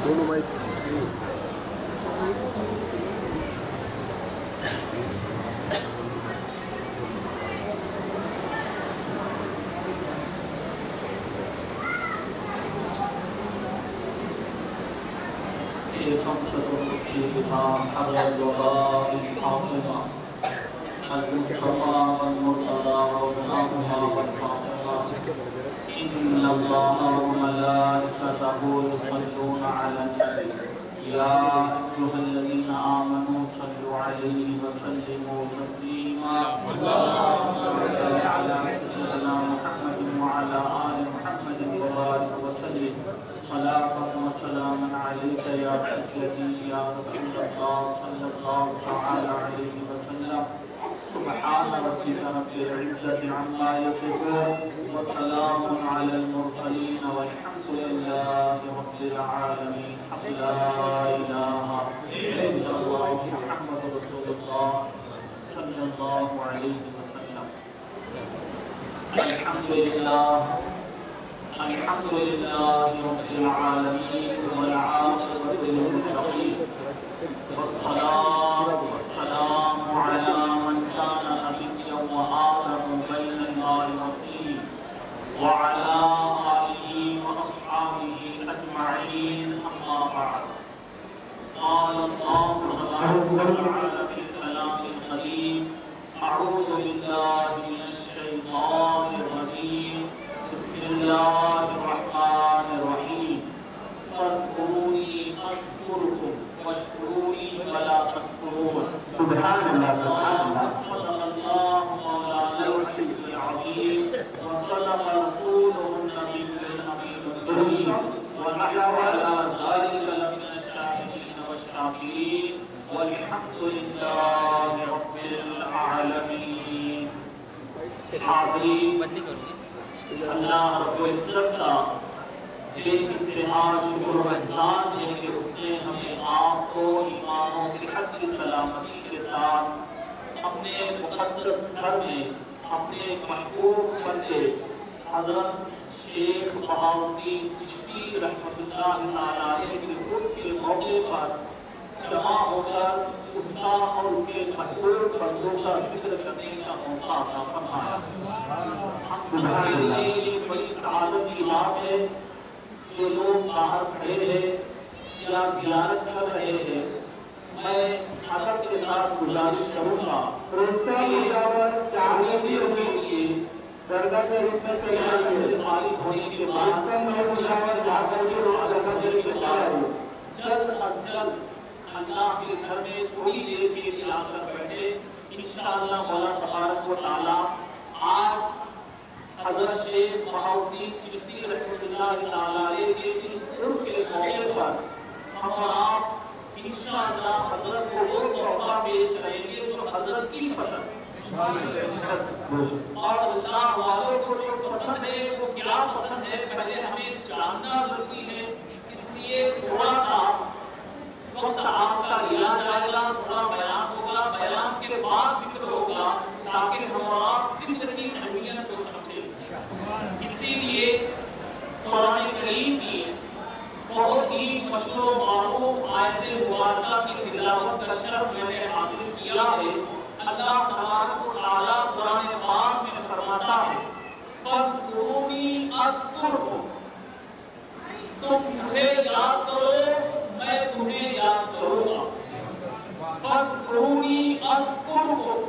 دونوں مائک إن الله وملائكته يصلون على النبي يا أيها الذين آمنوا صلوا عليه وسلموا تسليما اللهم صل على سيدنا محمد وعلى آل محمد وبارك وسلم صلاة وسلاما عليك يا سيدي يا رسول الله صلى الله تعالى عليه وسلم سبحان ربك رب العزة عما يصفون وسلام على المرسلين والحمد لله رب العالمين لا إله إلا الله محمد رسول الله صلى الله عليه وسلم الحمد لله رب العالمين والعاقبة للمتقين والصلاة والسلام على من كان نبيا وآدم بين النار والطين وعلى آله وأصحابه أجمعين أما بعد قال الله تبارك وتعالى في كلام القديم أعوذ بالله من الشيطان الرجيم بسم الله الرحمن الرحيم فاذكروني أذكركم واشكروني ولا تكفرون سبحان الله صدق الله مولانا العظيم وصدق رسوله النبي الأمين الكريم ونحن على ذلك لمن الشاهدين والشاكرين والحمد لله رب العالمين. حاضرین، اللہ رب العزت کا بے انتہا شکر و احسان ہے کہ اس نے ہمیں آپ کو ایمان و صحت کی سلامتی کے ساتھ اپنے مقدس گھر میں اپنے محبوب بندے حضرت شیخ بہاؤالدین چشتی رحمۃ اللہ تعالی کے عرس کے موقع پر جمع ہو کر اس کا اور اس کے محبوب بندوں کا ذکر کرنے کا موقع عطا فرمایا. ہم سب کے لیے یہ بڑی سعادت کی بات ہے جو لوگ باہر کھڑے ہیں یا زیارت کر رہے ہیں. میں ادب کے ساتھ گزارش کروں گا چاہیے کے لیے درگاہ سے فارغ ہونے کے بعد جلد از جلد اللہ کے گھر میں تھوڑی دیر کے لیے آ کر بیٹھے. انشاءاللہ مولا تبارک و تعالی آج حضرت شیخ بہاؤالدین چشتی رحمۃ اللہ تعالی کے اس عرس کے موقع پر ہم اور آپ انشاءاللہ حضرت کو وہ تحفہ پیش کریں گے جو حضرت کی پسند اور اللہ والوں کو جو پسند ہے وہ کیا پسند ہے پہلے ہمیں جاننا ضروری ہے. اس لیے تھوڑا سا وقت آپ کا لیا جائے گا، تھوڑا بیان ہوگا، بیان کے بعد ذکر ہوگا تاکہ ہم اور آپ ذکر کی اہمیت کو سمجھیں. اسی لیے قرآن کریم کی بہت ہی مشہور و معروف آیت مبارکہ کی تلاوت کا شرف میں نے حاصل کیا ہے. اللہ تبارک و تعالیٰ قرآن پاک میں فرماتا ہے فاذکرونی اذکرکم، تم مجھے یاد کرو میں تمہیں یاد کروں گا. فاذکرونی اذکرکم،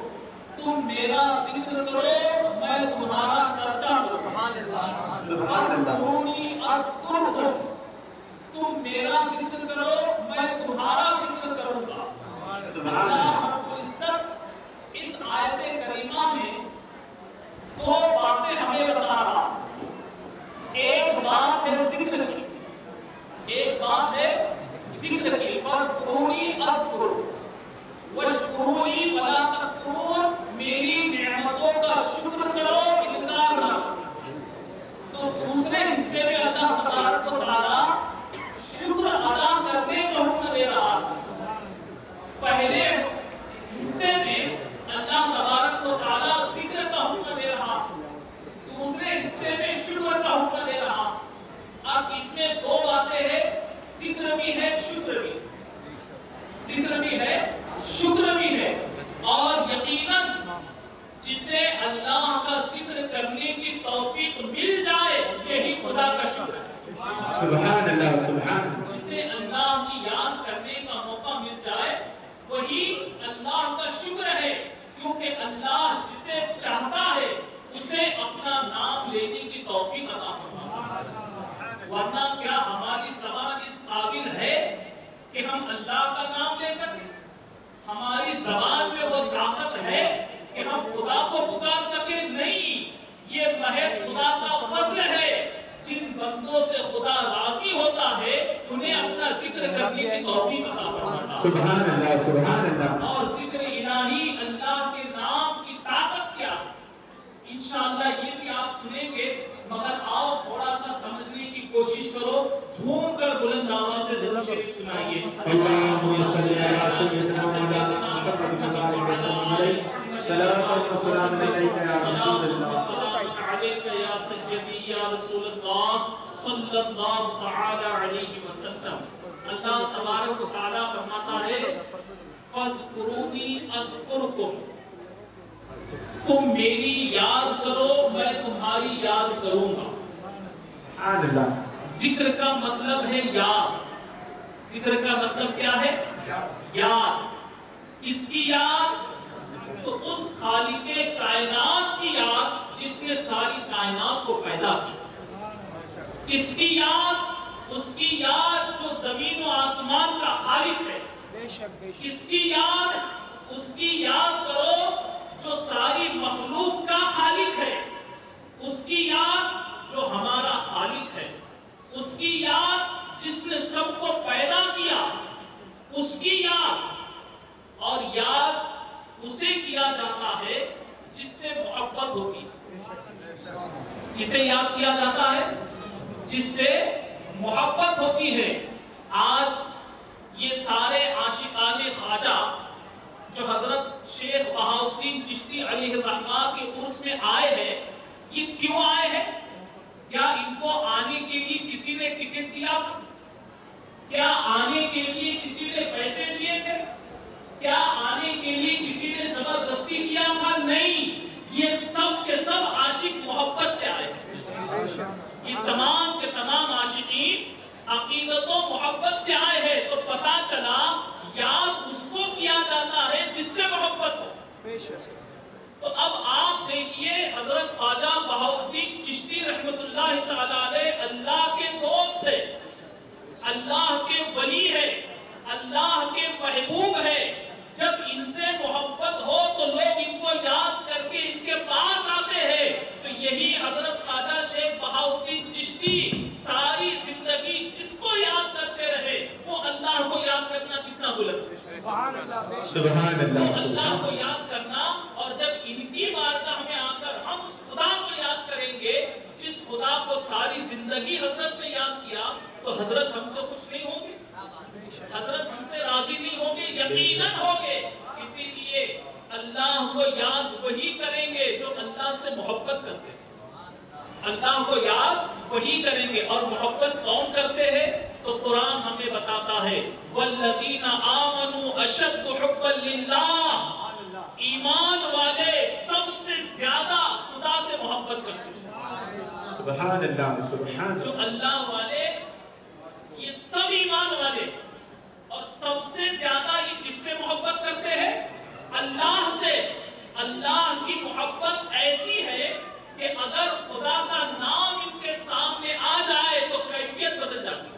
تم میرا ذکر کرو میں تمہارا چرچا کروں. فاذکرونی اذکرکم، تم میرا ذکر کرو میں تمہارا ذکر کروں گا. اللہ رب العزت اس آیت کریمہ میں دو باتیں ہمیں بتا رہا. ایک بات ہے ذکر کی، ایک بات ہے ذکر کی. فاذکرونی اذکرکم واشکرونی ولا تکفرون، میری نعمتوں کا شکر کرو انکار نہ کرو. تو دوسرے حصے میں اللہ تبارک و تعالی شکر ادا کرنے کا حکم دے رہا. پہلے حصے میں اللہ تبارک و تعالی ذکر کا حکم دے رہا، دوسرے حصے میں شکر کا حکم دے رہا. اب اس میں دو باتیں ہیں، ذکر بھی اللہ سبحان اللہ. جسے اللہ کی یاد کرنے کا موقع مل جائے وہی اللہ کا شکر ہے، کیونکہ اللہ جسے چاہتا ہے اسے اپنا نام لینے کی توفیق عطا فرماتا ہے. ورنہ کیا ہماری زبان اس قابل ہے کہ ہم اللہ کا نام لے سکیں؟ ہماری زبان میں وہ طاقت ہے کہ ہم خدا کو پکار سکیں؟ نہیں. یہ محض خدا کا فضل ہے. جن بندوں سے خدا راضی ہوتا ہے انہیں اپنا ذکر کرنے کی توفیق عطا فرماتا ہے. سبحان اللہ سبحان اللہ. اور ذکر الہی، اللہ کے نام کی طاقت کیا، انشاءاللہ یہ بھی آپ سنیں گے، مگر آؤ تھوڑا سا سمجھنے کی کوشش کرو. جھوم کر بلند آواز سے درود شریف سنائیے. اللہم صلی علی سیدنا مولانا محمد وعلی آلہ وسلم علیہ صلاۃ و سلام علیک یا رسول اللہ. یا سیدی یا رسول اللہ صلی اللہ تعالی علیہ وسلم. اللہ تبارک و تعالی فرماتا ہے فَاذْكُرُونِي أَذْكُرْكُمْ، تم میری یاد کرو میں تمہاری یاد کروں گا. سبحان اللہ. ذکر کا مطلب ہے یاد. ذکر کا مطلب کیا ہے؟ یاد. کس کی یاد؟ تو اس خالق کائنات کی یاد جس نے ساری کائنات کو پیدا کیا. کس کی یاد؟ اس کی یاد جو زمین و آسمان کا خالق ہے. کس کی یاد؟ اس کی یاد کرو جو ساری مخلوق کا خالق ہے. اس کی یاد جو ہمارا خالق ہے. اس کی یاد جس نے سب کو پیدا کیا. اس کی یاد. اور یاد اسے کیا جاتا ہے جس سے محبت ہوگی. کسے یاد کیا جاتا ہے؟ جس سے محبت ہوتی ہے. آج یہ سارے عاشقان خواجہ جو حضرت شیخ بہاؤالدین چشتی علیہ الرحمہ کے عرس میں آئے ہیں، یہ کیوں آئے ہیں؟ کیا ان کو آنے کے لیے کسی نے ٹکٹ دیا تھا؟ کیا آنے کے لیے کسی نے پیسے دیے تھے؟ کیا آنے کے لیے کسی نے زبردستی کیا تھا؟ نہیں. یہ سب کے سب عاشق محبت سے آئے ہیں. یہ تمام کے تمام عاشقین عقیدت و محبت سے آئے ہیں. تو پتا چلا یاد اس کو کیا جاتا ہے جس سے محبت ہو. تو اب آپ دیکھیے حضرت خواجہ بہاؤالدین چشتی رحمت اللہ تعالی علیہ اللہ کے دوست ہے، اللہ کے ولی ہے، اللہ کے محبوب ہے. جب ان سے محبت ہو تو لوگ ان کو یاد کر کے ان کے پاس آتے ہیں. تو یہی حضرت خواجہ شیخ بہاؤالدین چشتی ساری زندگی جس کو یاد کرتے رہے وہ اللہ کو یاد کرنا کتنا بلند ہے. سبحان اللہ. اللہ کو یاد کرنا. اور جب ان کی بارگاہ میں آ کر ہم اس خدا کو یاد کریں گے جس خدا کو ساری زندگی حضرت نے یاد کیا، تو حضرت ہم سے خوش نہیں ہوں گے، حضرت ہم سے راضی نہیں ہوں گے، یقیناً ہوں گے. اسی لیے اللہ کو یاد وہی کریں گے جو اللہ سے محبت کرتے ہیں. اللہ کو یاد وہی کریں گے. اور محبت کون کرتے ہیں؟ تو قرآن ہمیں بتاتا ہے والذین آمنوا اشد حبا للہ. ایمان والے سب سے زیادہ خدا سے محبت کرتے ہیں. سبحان اللہ سبحان جو اللہ. اللہ والے یہ سب ایمان والے، اور سب سے زیادہ یہ کس سے محبت کرتے ہیں؟ اللہ سے. اللہ کی محبت ایسی ہے کہ اگر خدا کا نام ان کے سامنے آ جائے تو کیفیت بدل جاتی ہے.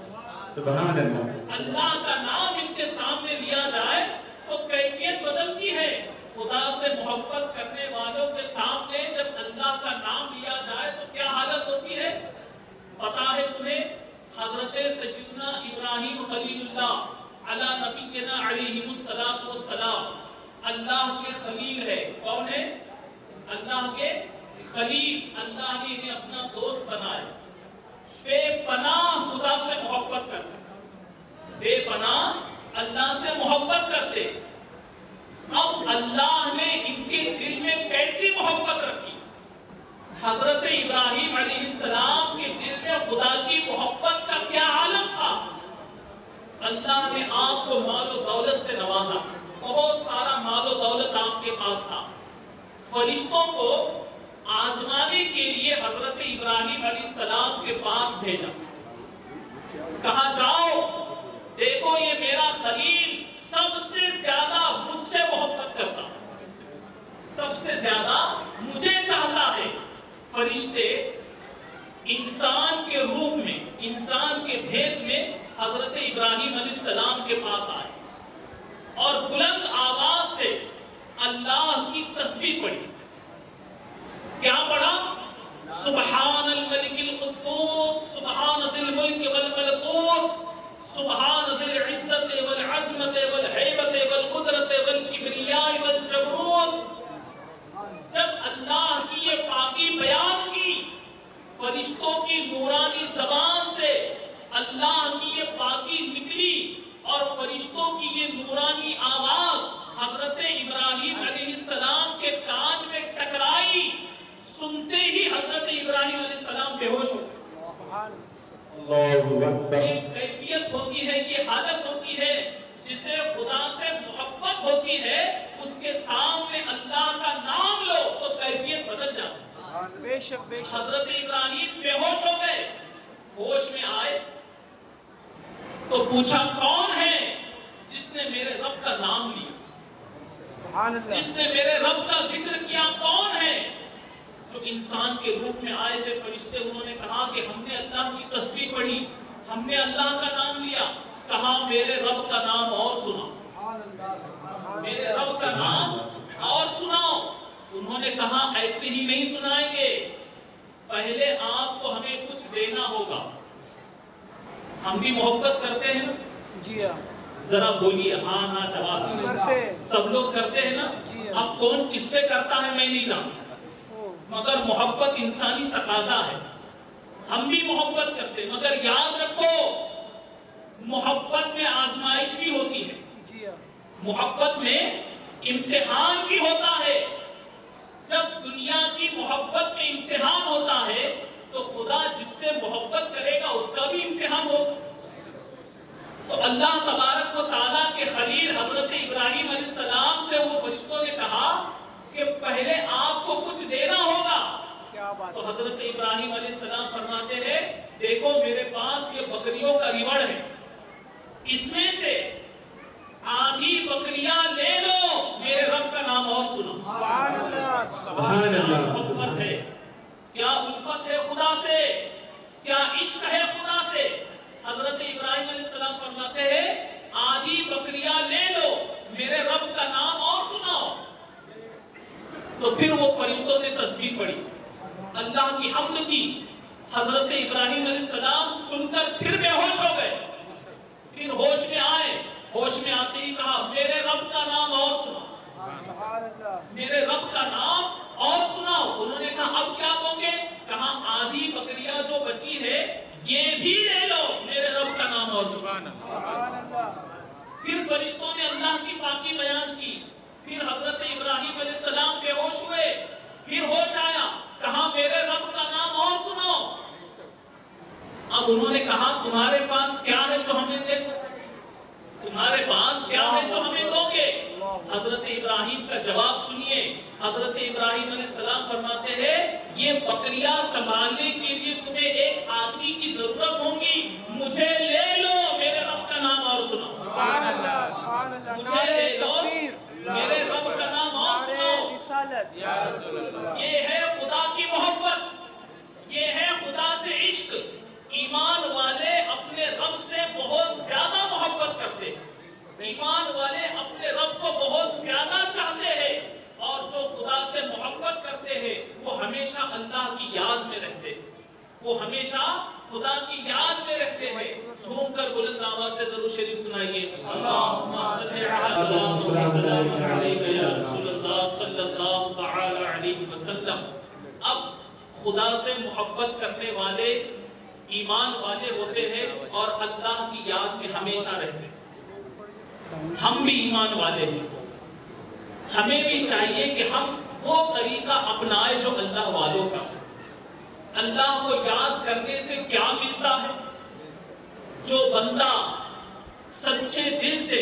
سبحان اللہ. اللہ کا نام ان کے سامنے لیا جائے تو کیفیت بدلتی ہے. خدا سے محبت کرنے والوں کے سامنے جب اللہ کا نام لیا جائے تو کیا حالت ہوتی ہے پتا ہے تمہیں؟ حضرت سیدنا ابراہیم خلیل اللہ علی نبینا علیہ الصلوۃ والسلام اللہ کے خلیل ہے. کون ہے؟ اللہ کے خلیل. اللہ نے انہیں اپنا دوست بنایا. بے پناہ خدا سے محبت کرتے، بے پناہ اللہ سے محبت کرتے. اب اللہ نے ان کے دل میں کیسی محبت رکھی؟ حضرت ابراہیم علیہ السلام کے دل میں خدا کی محبت کا کیا عالم تھا؟ اللہ نے آپ کو مال و دولت سے نوازا. بہت سارا مال و دولت آپ کے پاس تھا. فرشتوں کو آزمانے کے لیے حضرت ابراہیم علیہ السلام کے پاس بھیجا. کہا جاؤ دیکھو یہ میرا خلیل سب سے زیادہ مجھ سے محبت کرتا ہے، سب سے زیادہ مجھے چاہتا ہے۔ فرشتے انسان کے روپ میں، انسان کے بھیس میں حضرت ابراہیم علیہ السلام کے پاس آئے اور بلند آواز سے اللہ کی تسبیح پڑھی۔ کیا پڑھا؟ سبحان الملک القدوس، سبحان ذی الملک والملکوت، سبحان ذی العزت والعظمت والہیبت والقدرت والکبریاء والجبروت۔ جب اللہ کی یہ پاکی بیان کی، فرشتوں کی نورانی زبان سے اللہ کی یہ پاکی نکلی اور فرشتوں کی یہ نورانی آواز حضرت ابراہیم علیہ السلام کے کان میں ٹکرائی، سنتے ہی حضرت ابراہیم علیہ السلام بے ہوش ہو گئے۔ یہ کیفیت ہوتی ہے، یہ حالت ہوتی ہے جسے خدا سے محبت ہوتی ہے، اس کے سامنے اللہ کا نام لو تو کیفیت بدل جاتی ہے۔ بے شک بے شک۔ حضرت ابراہیم بے ہوش ہو گئے، ہوش میں آئے تو پوچھا کون ہے جس نے میرے رب کا نام لیا، جس نے میرے رب کا ذکر کیا؟ کون ہے؟ جو انسان کے روپ میں آئے تھے فرشتے، انہوں نے کہا کہ ہم نے اللہ کی تسبیح پڑھی، ہم نے اللہ کا نام لیا۔ کہا میرے رب کا نام اور سناؤ، میرے رب کا نام اور سناؤ۔ انہوں نے کہا ایسے ہی نہیں سنائیں گے، پہلے آپ کو ہمیں کچھ دینا ہوگا۔ ہم بھی محبت کرتے ہیں نا؟ جی ہاں۔ ذرا بولیے ہاں ہاں جواب دیجیے۔ سب لوگ کرتے ہیں نا؟ اب کون کس سے کرتا ہے میں نہیں جانتا، مگر محبت انسانی تقاضا ہے، ہم بھی محبت کرتے ہیں۔ مگر یاد رکھو محبت میں آزمائش بھی ہوتی ہے، محبت میں امتحان بھی ہوتا ہے۔ جب دنیا کی محبت میں امتحان ہوتا ہے تو خدا جس سے محبت کرے گا اس کا بھی امتحان ہوگا۔ تو اللہ تبارک و تعالیٰ کے خلیل حضرت ابراہیم علیہ السلام سے وہ فرشتوں نے کہا کہ پہلے آپ کو کچھ دینا ہوگا۔ تو حضرت ابراہیم علیہ السلام فرماتے ہیں دیکھو میرے پاس یہ بکریوں کا ریوڑ ہے، اس میں سے آدھی بکریاں لے لو، میرے رب کا نام اور سنو۔ سبحان اللہ۔ محبت ہے، کیا الفت ہے خدا سے، کیا عشق ہے خدا سے۔ حضرت ابراہیم علیہ السلام فرماتے ہیں آدھی بکریاں لے لو، میرے رب کا نام اور سناؤ۔ تو پھر وہ فرشتوں نے تسبیح پڑھی، اللہ کی حمد کی۔ حضرت ابراہیم علیہ السلام سن کر پھر بے ہوش ہو گئے، پھر ہوش میں آئے، ہوش میں آتے ہی کہا میرے رب کا نام اور سناؤ، میرے رب کا نام اور سناؤ۔ انہوں نے کہا اب کیا دو گے؟ کہا آدھی بکریاں جو بچی ہے یہ بھی لے لو، میرے رب کا نام اور سناؤ۔ پھر فرشتوں نے اللہ کی پاکی بیان کی، پھر حضرت ابراہیم علیہ السلام بے ہوش ہوئے، پھر ہوش آیا، کہا میرے رب کا نام اور سناؤ۔ اب انہوں نے کہا تمہارے پاس کیا ہے جو ہمیں دے دو، تمہارے پاس کیا ہے جو ہمیں دو گے؟ حضرت ابراہیم کا جواب سنیے۔ حضرت ابراہیم علیہ السلام فرماتے ہیں یہ بکریاں سنبھالنے کے لیے تمہیں ایک آدمی کی ضرورت ہوگی، مجھے لے لو، میرے رب کا نام اور سناؤ۔ سبحان اللہ۔ مجھے لے لو، میرے رب کا نام اور سناؤ۔ یہ ہے خدا کی محبت، یہ ہے خدا سے عشق۔ ایمان والے اپنے رب سے بہت زیادہ محبت کرتے ہیں، ایمان والے اپنے رب کو بہت زیادہ چاہتے ہیں، اور جو خدا سے محبت کرتے ہیں وہ ہمیشہ اللہ کی یاد میں رہتے ہیں، وہ ہمیشہ خدا کی یاد میں رہتے ہیں۔ جھوم کر بلند آواز سے درود شریف سنائیے۔ اللہم صلی علی یا رسول اللہ صلی اللہ تعالی علیہ وسلم۔ اب خدا سے محبت کرنے والے ایمان والے ہوتے ہیں اور اللہ کی یاد میں ہمیشہ رہتے ہیں۔ ہم بھی ایمان والے ہیں، ہمیں بھی چاہیے کہ ہم وہ طریقہ اپنائیں جو اللہ والوں کا۔ اللہ کو یاد کرنے سے کیا ملتا ہے؟ جو بندہ سچے دل سے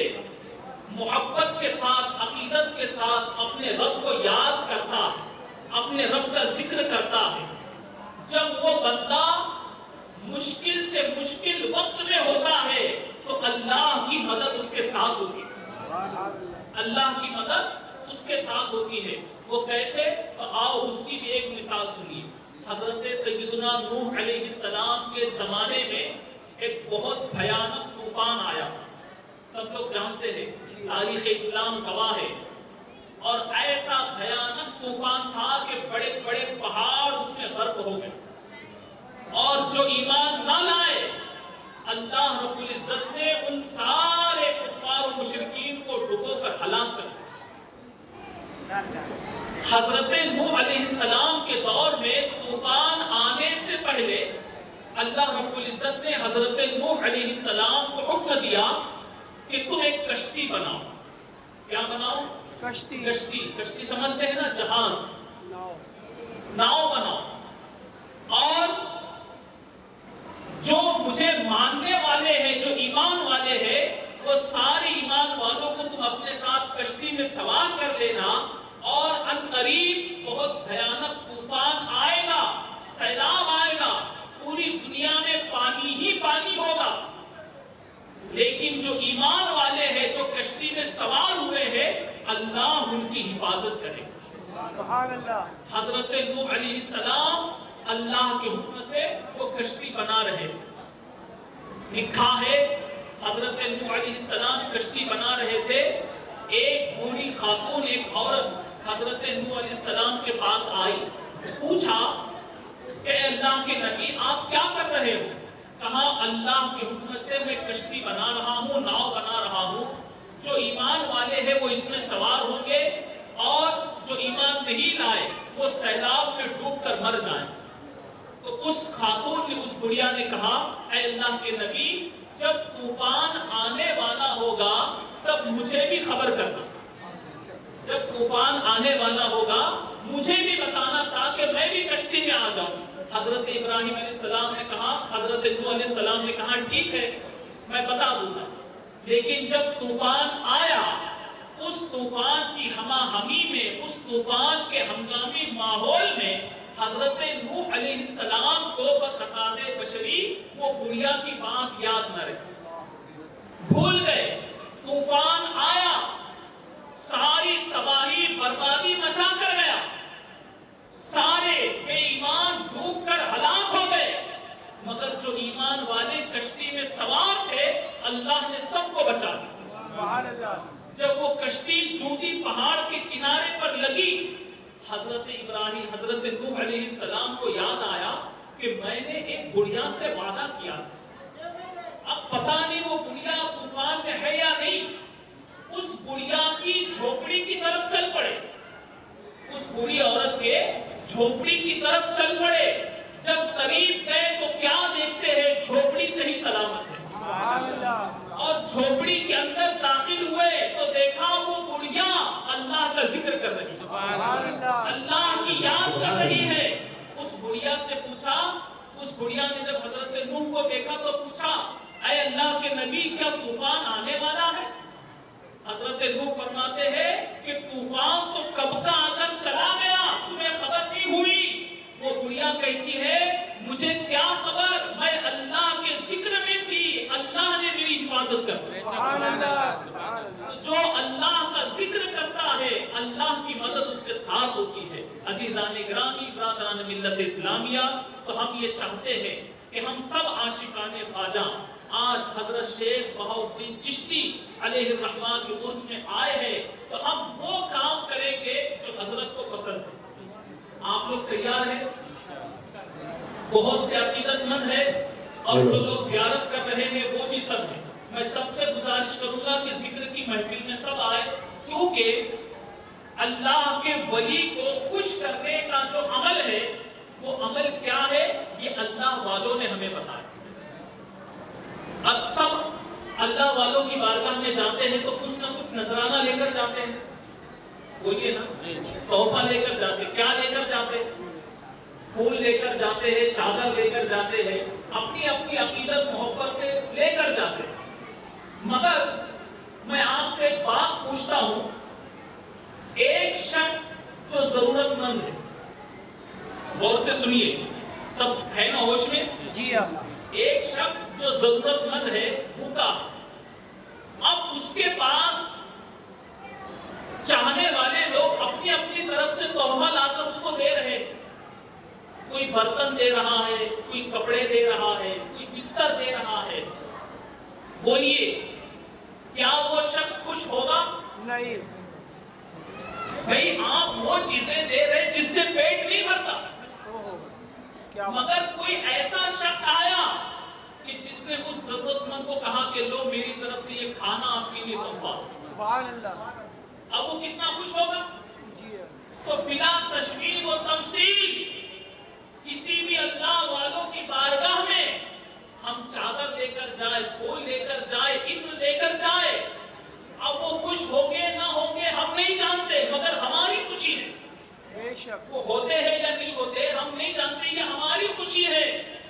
محبت کے ساتھ، عقیدت کے ساتھ اپنے رب کو یاد کرتا ہے، اپنے رب کا ذکر کرتا ہے، جب وہ بندہ مشکل سے مشکل وقت میں ہوتا ہے تو اللہ کی مدد اس کے ساتھ ہوتی ہے، اللہ کی مدد اس کے ساتھ ہوتی ہے۔ وہ کیسے؟ تو آؤ اس کی بھی ایک مثال سنیے۔ حضرت سیدنا نوح علیہ السلام کے زمانے میں ایک بہت بھیانک طوفان آیا، سب لوگ جانتے ہیں، تاریخ اسلام گواہ ہے، اور ایسا بھیانک طوفان تھا کہ بڑے بڑے پہاڑ اس میں غرق ہو گئے، اور جو ایمان نہ لائے اللہ رب العزت نے ان سارے کفار و مشرکین کو ڈبو کر ہلاک کر دیا۔ حضرت نوح علیہ السلام کے دور میں طوفان آنے سے پہلے اللہ رب العزت نے حضرت نوح علیہ السلام کو حکم دیا کہ تم ایک کشتی بناؤ۔ کیا بناؤ؟ کشتی سمجھتے ہیں نا، جہاز، ناؤ بناؤ، اور جو مجھے ماننے والے ہیں، جو ایمان والے ہیں، وہ سارے ایمان والوں کو تم اپنے ساتھ کشتی میں سوار کر لینا، اور ان قریب بہت بھیانک طوفان آئے گا، سیلاب آئے گا، پوری دنیا میں پانی ہی پانی ہوگا، لیکن جو ایمان والے ہیں، جو کشتی میں سوار ہوئے ہیں، اللہ ان کی حفاظت کرے۔ حضرت نوح علیہ السلام اللہ کے حکم سے وہ کشتی بنا رہے، لکھا ہے حضرت نوح علیہ السلام کشتی بنا رہے تھے، ایک بوڑھی خاتون، ایک عورت حضرت نوح علیہ السلام کے پاس آئی، پوچھا کہ اے اللہ کے نبی آپ کیا کر رہے ہو؟ کہا اللہ کے حکم سے میں کشتی بنا رہا ہوں، ناؤ بنا رہا ہوں، جو ایمان والے ہیں وہ اس میں سوار ہوں گے، اور جو ایمان نہیں لائے وہ سیلاب میں ڈوب کر مر جائیں۔ تو اس خاتون نے، اس بڑھیا نے کہا اے اللہ کے نبی جب طوفان آنے والا ہوگا تب مجھے بھی خبر کرنا، جب طوفان آنے والا ہوگا مجھے بھی بتانا تاکہ میں بھی کشتی میں آ جاؤں۔ حضرت ابراہیم علیہ السلام نے کہا، حضرت نوح علیہ السلام نے کہا ٹھیک ہے میں بتا دوں گا، لیکن جب طوفان آیا اس طوفان کی ہمہ ہمی میں، اس طوفان کے ہنگامی ماحول میں حضرت نوح علیہ السلام کو بتقاض بشری وہ بڑھیا کی بات یاد نہ رہی، بھول گئے۔ طوفان آیا، ساری تباہی بربادی مچا کر گیا، سارے بے ایمان ڈوب کر ہلاک ہو گئے، مگر جو ایمان والے کشتی میں سوار تھے اللہ نے سب کو بچا دیا۔ جب وہ کشتی جودی پہاڑ کے کنارے پر لگی، حضرت ابراہیم، حضرت نوح علیہ السلام کو یاد آیا کہ میں نے ایک بڑھیا سے وعدہ کیا، اب پتہ نہیں وہ بڑھیا طوفان میں ہے یا نہیں، اس بڑھیا کی جھوپڑی کی طرف چل پڑے، اس بڑھی عورت کے جھوپڑی کی طرف چل پڑے۔ جب قریب گئے تو کیا دیکھتے ہیں؟ جھوپڑی سے ہی سلامت ہے، اور جھوپڑی کے اندر داخل ہوئے تو دیکھا وہ بڑھیا اللہ کا ذکر کر رہی ہے، اللہ کی یاد کر رہی ہے۔ اس بڑھیا سے پوچھا، اس بڑھیا نے جب حضرت نوح کو دیکھا تو پوچھا اے اللہ کے نبی کیا طوفان آنے والا ہے؟ حضرت نوح فرماتے ہیں کہ طوفان تو کب کا آ کر چلا گیا، تمہیں خبر نہیں ہوئی۔ وہ بڑھیا کہتی ہے مجھے کیا خبر، میں اللہ کے ذکر میں تھی، اللہ نے میری حفاظت کر دی۔ جو اللہ کا ذکر کرتا ہے اللہ کی مدد اس کے ساتھ ہوتی ہے۔ عزیزان گرامی، برادران ملت اسلامیہ، تو ہم یہ چاہتے ہیں کہ ہم سب عاشقان خواجہ آج حضرت شیخ بہاؤالدین چشتی علیہ الرحمہ کے عرس میں آئے ہیں، تو ہم وہ کام کریں گے جو حضرت کو پسند ہے۔ آپ لوگ تیار ہیں؟ بہت سے عقیدت مند ہیں، اور جو لوگ زیارت کر رہے ہیں وہ بھی سب ہیں۔ میں سب سے گزارش کروں گا کہ ذکر کی محفل میں سب آئے، کیونکہ اللہ کے ولی کو خوش کرنے کا جو عمل ہے وہ عمل کیا ہے یہ اللہ والوں نے ہمیں بتایا۔ اب سب اللہ والوں کی بارگاہ میں جاتے ہیں تو کچھ نہ کچھ نذرانہ لے کر جاتے ہیں، بولیے نا، تحفہ لے کر جاتے، کیا لے کر جاتے؟ پھول لے کر جاتے ہیں، چادر لے کر جاتے ہیں، اپنی اپنی عقیدت محبت سے لے کر جاتے ہیں۔ مگر میں آپ سے ایک بات پوچھتا ہوں، ایک شخص جو ضرورت مند ہے، غور سے سنیے، سب ہے نا ہوش میں؟ جی ایک شخص جو ضرورت مند ہے بھوکا، اب اس کے پاس چاہنے والے لوگ اپنی اپنی طرف سے تحفہ لا کر اس کو دے رہے، کوئی برتن دے رہا ہے، کوئی کپڑے دے رہا ہے، کوئی بستر دے رہا ہے، بولیے کیا وہ شخص خوش ہوگا؟ نہیں بھئی، آپ وہ چیزیں دے رہے جس سے پیٹ نہیں بھرتا، مگر کوئی ایسا شخص آیا کہ جس نے اس ضرورت مند کو کہا کہ لو میری طرف سے یہ کھانا آپ کے لیے تحفہ، سبحان اللہ، اب وہ کتنا خوش ہوگا؟ تو بلا تشبیہ و تمثیل کسی بھی اللہ والوں کی بارگاہ میں ہم چادر لے کر جائے، پھول لے کر جائے، عطر لے کر جائے، اب وہ خوش ہوں گے نہ ہوں گے ہم نہیں جانتے، مگر ہماری خوشی ہے، بے شک وہ ہوتے ہیں یا نہیں ہوتے ہم نہیں جانتے، یہ ہماری خوشی ہے،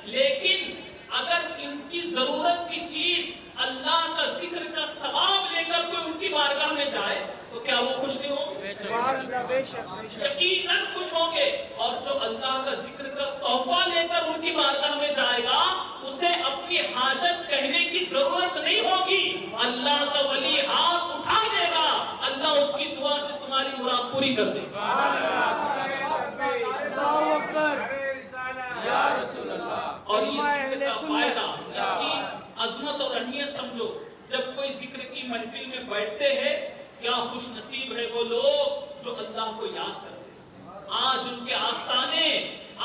لیکن اگر ان کی ضرورت کی چیز اللہ کا ذکر کا ثواب لے کر کوئی ان کی بارگاہ میں جائے تو کیا وہ خوش نہیں ہوں گے؟ یقیناً خوش ہوں گے، اور جو اللہ کا ذکر کا تحفہ لے کر ان کی بارگاہ میں جائے گا اسے اپنی حاجت کہنے کی ضرورت نہیں ہوگی، اللہ کا ولی ہاتھ اٹھا دے گا، اللہ اس کی دعا سے تمہاری مراد پوری کر دے گا۔ اور یہ ذکر کا فائدہ، اس کی عظمت اور اہمیت سمجھو، جب کوئی ذکر کی محفل میں بیٹھتے ہیں کیا خوش نصیب ہے وہ لوگ جو اللہ کو یاد کرتے ہیں، آج ان کے آستانے،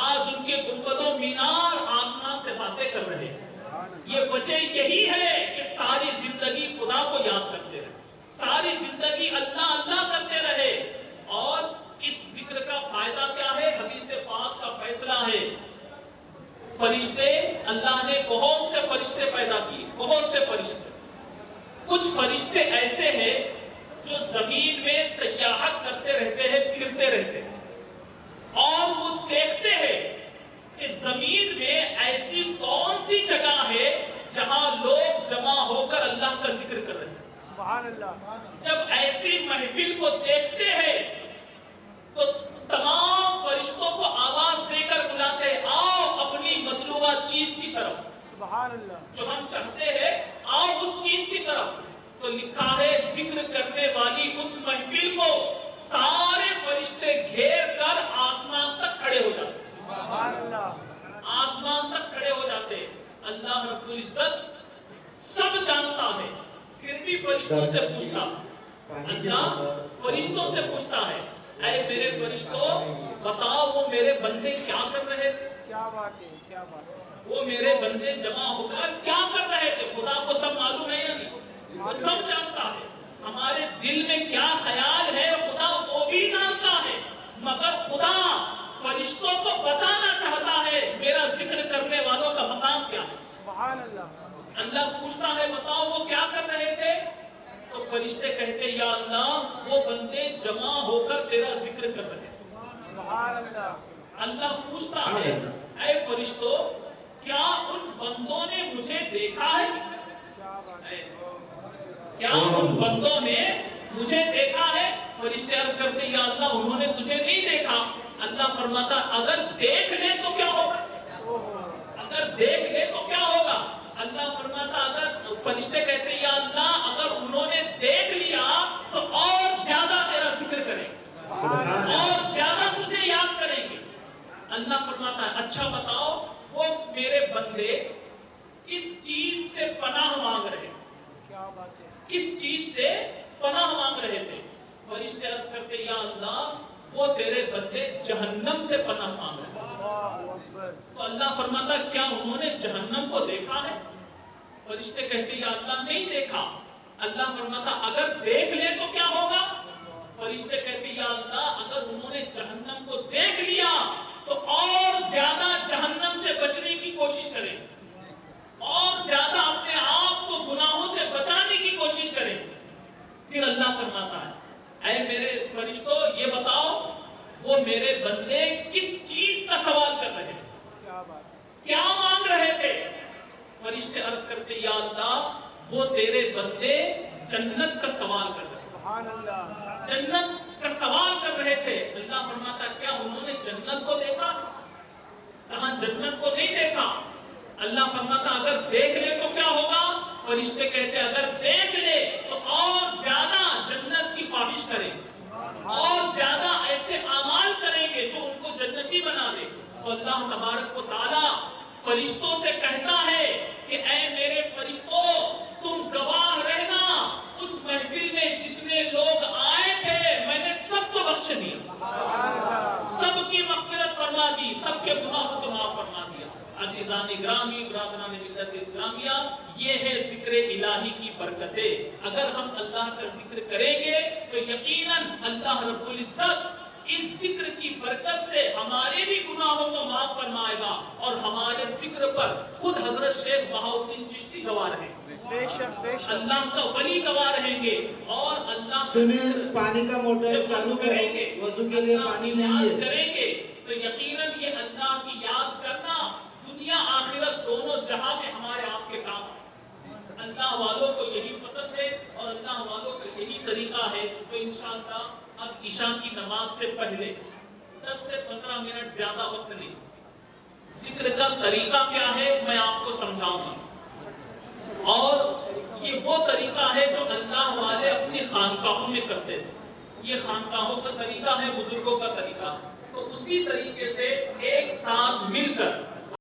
آج ان کے گنبد و مینار آسمان سے باتیں کر رہے ہیں، یہ وجہ یہی ہے کہ ساری زندگی خدا کو یاد کرتے رہے، ساری زندگی اللہ اللہ کرتے رہے، اور اس ذکر کا فائدہ کیا ہے؟ حدیث پاک کا فیصلہ ہے، فرشتے، اللہ نے بہت سے فرشتے پیدا کیے، بہت سے فرشتے، کچھ فرشتے ایسے ہیں جو زمین میں سیاحت کرتے رہتے ہیں، پھرتے رہتے ہیں، اور وہ دیکھتے ہیں کہ زمین میں ایسی کون سی جگہ ہے جہاں لوگ جمع ہو کر اللہ کا ذکر کر رہے ہیں، سبحان اللہ، جب ایسی محفل کو دیکھتے ہیں تو تمام فرشتوں کو آواز دے کر بلاتے ہیں، آؤ اپنی مطلوبہ چیز کی طرف، سبحان اللہ، جو ہم چاہتے ہیں آؤ اس چیز کی طرف، تو لکھا ہے ذکر کرنے والی اس محفل کو سارے فرشتے گھیر کر آسمان تک کھڑے ہو جاتے، سبحان اللہ، آسمان تک کھڑے ہو جاتے، اللہ رب العزت سب جانتا ہے، پھر بھی فرشتوں سے پوچھتا، اللہ فرشتوں سے پوچھتا ہے، اے میرے فرشتوں بتاؤ وہ میرے بندے کیا کر رہے تھے، کیا بات ہے، کیا بات ہے، وہ میرے بندے جمع ہو کر کیا کر رہے تھے، خدا کو سب معلوم ہے یا نہیں، وہ سب جانتا ہے، ہمارے دل میں کیا خیال ہے خدا وہ بھی جانتا ہے، مگر خدا فرشتوں کو بتانا چاہتا ہے میرا ذکر کرنے والوں کا مقام کیا ہے، سبحان اللہ، اللہ پوچھتا ہے بتاؤ وہ کیا کر رہے تھے، تو فرشتے کہتے یا اللہ وہ بندے جمع ہو کر تیرا ذکر کر رہے ہیں، سبحان اللہ، اللہ پوچھتا ہے اے فرشتوں کیا ان بندوں نے مجھے دیکھا ہے، کیا ان بندوں نے مجھے دیکھا ہے، فرشتے عرض کرتے یا اللہ انہوں نے تجھے نہیں دیکھا، اللہ فرماتا اگر دیکھ لے تو کیا ہوگا، اگر دیکھ لے تو کیا ہوگا، اللہ فرماتا اگر، فرشتے کہتے یا اللہ اگر انہوں نے دیکھ لیا تو اور زیادہ تیرا ذکر کریں گے، اور زیادہ تجھے یاد کریں گے، اللہ فرماتا ہے اچھا بتاؤ وہ میرے بندے کس چیز سے پناہ مانگ رہے ہیں، کیا بات ہے، کس چیز سے پناہ مانگ رہے تھے، فرشتے عرض کرتے یا اللہ وہ تیرے بندے جہنم سے پناہ مانگ رہے ہیں، تو اللہ فرماتا کیا انہوں نے جہنم کو دیکھا ہے، فرشتے کہتے یا اللہ نہیں دیکھا، اللہ فرماتا اگر دیکھ لے تو کیا ہوگا، فرشتے کہتے یا اللہ اگر انہوں نے جہنم کو دیکھ لیا تو اور زیادہ جہنم سے بچنے کی کوشش کریں، اور زیادہ اپنے آپ کو گناہوں سے بچانے کی کوشش کریں، پھر اللہ فرماتا ہے اے میرے فرشتوں یہ بتاؤ وہ میرے بندے کس چیز کا سوال کر رہے ہیں، کیا مانگ رہے تھے، فرشتے عرض کرتے یا اللہ وہ تیرے بندے جنت کا سوال کر رہے ہیں، سبحان اللہ، جنت کا سوال کر رہے تھے، اللہ فرماتا کیا انہوں نے جنت کو دیکھا، کہاں جنت کو نہیں دیکھا، اللہ فرماتا اگر دیکھ لے تو کیا ہوگا؟ فرشتے کہتے اگر دیکھ لے تو اور زیادہ جنت کی خواہش کریں، اور زیادہ ایسے اعمال کریں گے جو ان کو جنتی بنا دے۔ تو اللہ تبارک و تعالی فرشتوں سے کہتا ہے کہ اے میرے فرشتوں، تم گواہ رہنا اس محفل میں جتنے لوگ آئے تھے میں نے سب کو بخش دیا، سب کی مغفرت فرما دی، سب کے گناہوں کو معاف فرما دیا۔ عزیزان گرامی، برادران ملت اسلامیہ، یہ ہے ذکر الہی کی برکتیں۔ اگر ہم اللہ کا ذکر کریں گے تو یقیناً اللہ رب العزت اس ذکر کی برکت سے ہمارے بھی گناہوں کو معاف فرمائے گا، اور ہمارے ذکر پر خود حضرت شیخ بہاؤالدین چشتی گواہ رہیں گے، اللہ کا ولی گواہ رہیں گے، اور اللہ سنیل پانی کا موٹر چالو کریں گے، وضو کے لیے پانی نہیں ہے، کریں گے تو یقیناً یہ اللہ کی یاد کرنا دنیا آخرت دونوں جہاں میں ہمارے آپ کے کام ہے۔ اللہ والوں کو یہی پسند ہے اور اللہ والوں کا یہی طریقہ ہے۔ تو انشاءاللہ اب عشاء کی نماز سے پہلے 10 سے 15 منٹ زیادہ وقت نہیں، ذکر کا طریقہ کیا ہے میں آپ کو سمجھاؤں گا، اور یہ وہ طریقہ ہے جو اللہ والے اپنی خانقاہوں میں کرتے تھے۔ یہ خانقاہوں کا طریقہ ہے، بزرگوں کا طریقہ، تو اسی طریقے سے ایک ساتھ مل کر